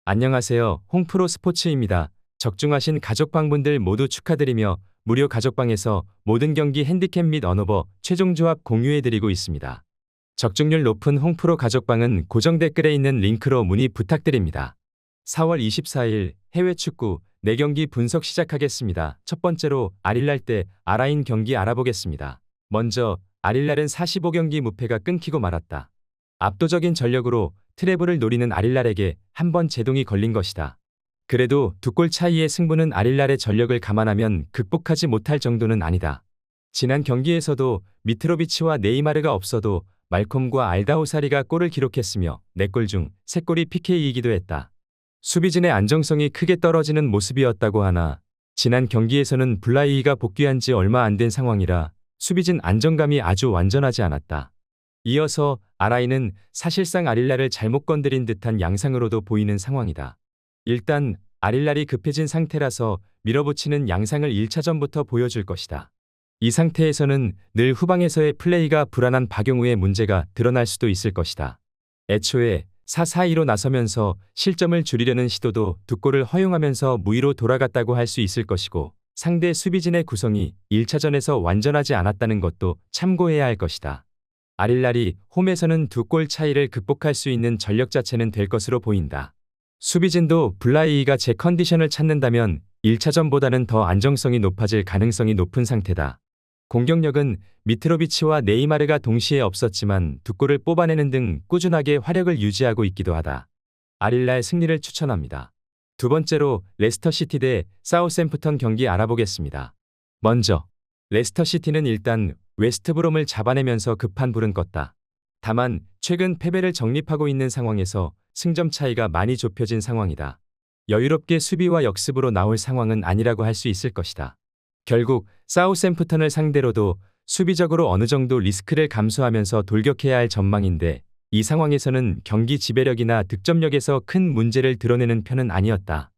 안녕하세요. 홍프로 스포츠입니다. 적중하신 가족방분들 모두 축하드리며 무료 가족방에서 모든 경기 핸디캡 및 언오버 최종 조합 공유해드리고 있습니다. 적중률 높은 홍프로 가족방은 고정 댓글에 있는 링크로 문의 부탁드립니다. 4월 24일 해외 축구 4경기 분석 시작하겠습니다. 첫 번째로 아릴랄 대 아라인 경기 알아보겠습니다. 먼저 아릴랄은 45경기 무패가 끊기고 말았다. 압도적인 전력으로 트래블을 노리는 아릴랄에게 한 번 제동이 걸린 것이다. 그래도 2골 차이의 승부는 아릴랄의 전력을 감안하면 극복하지 못할 정도는 아니다. 지난 경기에서도 미트로비치와 네이마르가 없어도 말콤과 알다우사리가 골을 기록했으며 4골 중 3골이 PK이기도 했다. 수비진의 안정성이 크게 떨어지는 모습이었다고 하나 지난 경기에서는 블라이가 복귀한 지 얼마 안 된 상황이라 수비진 안정감이 아주 완전하지 않았다. 이어서 아라인은 사실상 아릴랄을 잘못 건드린 듯한 양상으로도 보이는 상황이다. 일단 아릴랄이 급해진 상태라서 밀어붙이는 양상을 1차전부터 보여줄 것이다. 이 상태에서는 늘 후방에서의 플레이가 불안한 박용우의 문제가 드러날 수도 있을 것이다. 애초에 4-4-2로 나서면서 실점을 줄이려는 시도도 2골을 허용하면서 무위로 돌아갔다고 할 수 있을 것이고 상대 수비진의 구성이 1차전에서 완전하지 않았다는 것도 참고해야 할 것이다. 아릴랄이 홈에서는 2골 차이를 극복할 수 있는 전력 자체는 될 것으로 보인다. 수비진도 블라이가 제 컨디션을 찾는다면 1차전보다는 더 안정성이 높아질 가능성이 높은 상태다. 공격력은 미트로비치와 네이마르가 동시에 없었지만 2골을 뽑아내는 등 꾸준하게 화력을 유지하고 있기도 하다. 아릴랄 승리를 추천합니다. 두 번째로 레스터시티 대 사우샘프턴 경기 알아보겠습니다. 먼저 레스터시티는 일단 웨스트브롬을 잡아내면서 급한 불은 껐다. 다만 최근 패배를 정립하고 있는 상황에서 승점 차이가 많이 좁혀진 상황이다. 여유롭게 수비와 역습으로 나올 상황은 아니라고 할 수 있을 것이다. 결국 사우샘프턴을 상대로도 수비적으로 어느 정도 리스크를 감수하면서 돌격해야 할 전망인데 이 상황에서는 경기 지배력이나 득점력에서 큰 문제를 드러내는 편은 아니었다.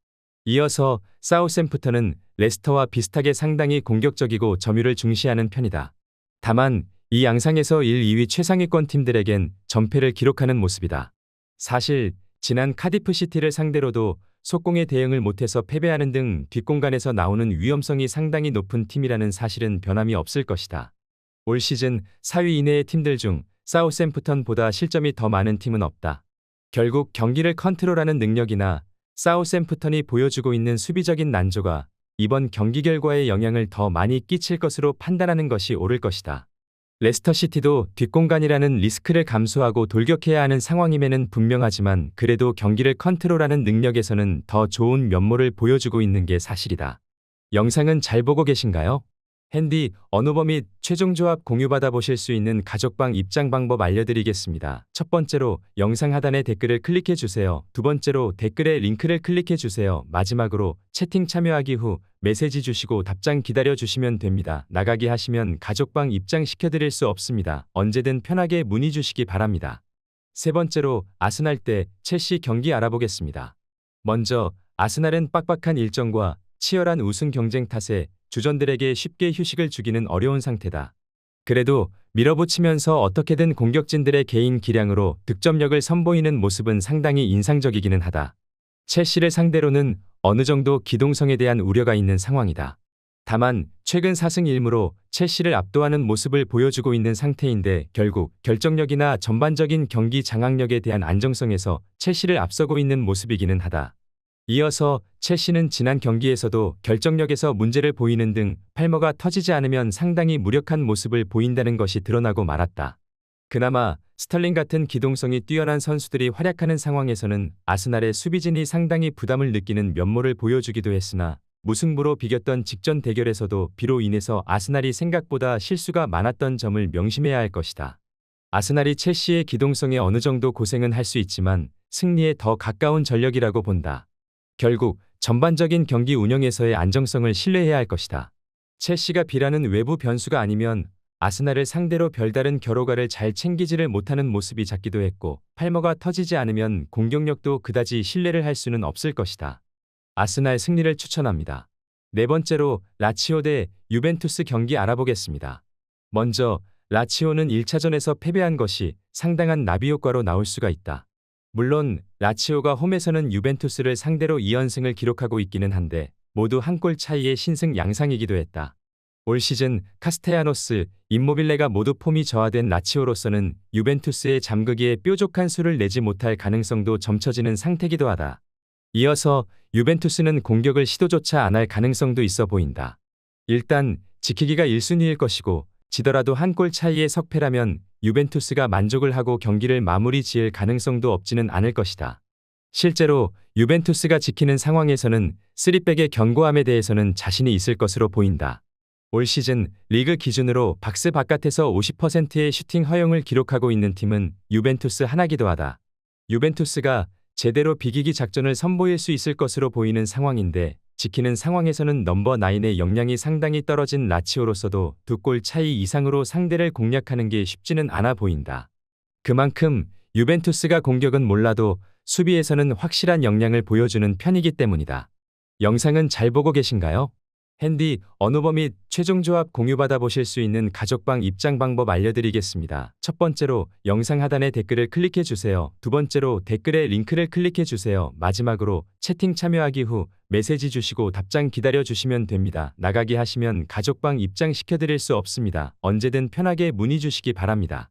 이어서 사우샘프턴은 레스터와 비슷하게 상당히 공격적이고 점유를 중시하는 편이다. 다만 이 양상에서 1, 2위 최상위권 팀들에겐 전패를 기록하는 모습이다. 사실 지난 카디프 시티를 상대로도 속공에 대응을 못해서 패배하는 등 뒷공간에서 나오는 위험성이 상당히 높은 팀이라는 사실은 변함이 없을 것이다. 올 시즌 4위 이내의 팀들 중 사우샘프턴보다 실점이 더 많은 팀은 없다. 결국 경기를 컨트롤하는 능력이나 사우샘프턴이 보여주고 있는 수비적인 난조가 이번 경기 결과에 영향을 더 많이 끼칠 것으로 판단하는 것이 옳을 것이다. 레스터시티도 뒷공간이라는 리스크를 감수하고 돌격해야 하는 상황임에는 분명하지만 그래도 경기를 컨트롤하는 능력에서는 더 좋은 면모를 보여주고 있는 게 사실이다. 영상은 잘 보고 계신가요? 핸디, 언오버 및 최종 조합 공유받아 보실 수 있는 가족방 입장 방법 알려드리겠습니다. 첫 번째로 영상 하단에 댓글을 클릭해 주세요. 두 번째로 댓글에 링크를 클릭해 주세요. 마지막으로 채팅 참여하기 후 메시지 주시고 답장 기다려 주시면 됩니다. 나가기 하시면 가족방 입장 시켜드릴 수 없습니다. 언제든 편하게 문의 주시기 바랍니다. 세 번째로 아스날 대 첼시 경기 알아보겠습니다. 먼저 아스날은 빡빡한 일정과 치열한 우승 경쟁 탓에 주전들에게 쉽게 휴식을 주기는 어려운 상태다. 그래도 밀어붙이면서 어떻게든 공격진들의 개인 기량으로 득점력을 선보이는 모습은 상당히 인상적이기는 하다. 첼시를 상대로는 어느 정도 기동성에 대한 우려가 있는 상황이다. 다만 최근 4승 1무로 첼시를 압도하는 모습을 보여주고 있는 상태인데 결국 결정력이나 전반적인 경기 장악력에 대한 안정성에서 첼시를 앞서고 있는 모습이기는 하다. 이어서 첼시는 지난 경기에서도 결정력에서 문제를 보이는 등 팔머가 터지지 않으면 상당히 무력한 모습을 보인다는 것이 드러나고 말았다. 그나마 스털링 같은 기동성이 뛰어난 선수들이 활약하는 상황에서는 아스날의 수비진이 상당히 부담을 느끼는 면모를 보여주기도 했으나 무승부로 비겼던 직전 대결에서도 비로 인해서 아스날이 생각보다 실수가 많았던 점을 명심해야 할 것이다. 아스날이 첼시의 기동성에 어느 정도 고생은 할 수 있지만 승리에 더 가까운 전력이라고 본다. 결국 전반적인 경기 운영에서의 안정성을 신뢰해야 할 것이다. 첼시가 B라는 외부 변수가 아니면 아스날을 상대로 별다른 결과를 잘 챙기지를 못하는 모습이 잦기도 했고 팔머가 터지지 않으면 공격력도 그다지 신뢰를 할 수는 없을 것이다. 아스날 승리를 추천합니다. 네 번째로 라치오 대 유벤투스 경기 알아보겠습니다. 먼저 라치오는 1차전에서 패배한 것이 상당한 나비 효과로 나올 수가 있다. 물론 라치오가 홈에서는 유벤투스를 상대로 2연승을 기록하고 있기는 한데 모두 한 골 차이의 신승 양상이기도 했다. 올 시즌 카스테야노스, 임모빌레가 모두 폼이 저하된 라치오로서는 유벤투스의 잠그기에 뾰족한 수를 내지 못할 가능성도 점쳐지는 상태기도 하다. 이어서 유벤투스는 공격을 시도조차 안 할 가능성도 있어 보인다. 일단 지키기가 1순위일 것이고 지더라도 한 골 차이의 석패라면 유벤투스가 만족을 하고 경기를 마무리 지을 가능성도 없지는 않을 것이다. 실제로 유벤투스가 지키는 상황에서는 3백의 견고함에 대해서는 자신이 있을 것으로 보인다. 올 시즌 리그 기준으로 박스 바깥에서 50%의 슈팅 허용을 기록하고 있는 팀은 유벤투스 하나기도 하다. 유벤투스가 제대로 비기기 작전을 선보일 수 있을 것으로 보이는 상황인데 지키는 상황에서는 넘버 9의 역량이 상당히 떨어진 라치오로서도 2골 차이 이상으로 상대를 공략하는 게 쉽지는 않아 보인다. 그만큼 유벤투스가 공격은 몰라도 수비에서는 확실한 역량을 보여주는 편이기 때문이다. 영상은 잘 보고 계신가요? 핸디, 언어버 및 최종 조합 공유받아 보실 수 있는 가족방 입장 방법 알려드리겠습니다. 첫 번째로 영상 하단에 댓글을 클릭해 주세요. 두 번째로 댓글에 링크를 클릭해 주세요. 마지막으로 채팅 참여하기 후 메시지 주시고 답장 기다려 주시면 됩니다. 나가기 하시면 가족방 입장 시켜드릴 수 없습니다. 언제든 편하게 문의 주시기 바랍니다.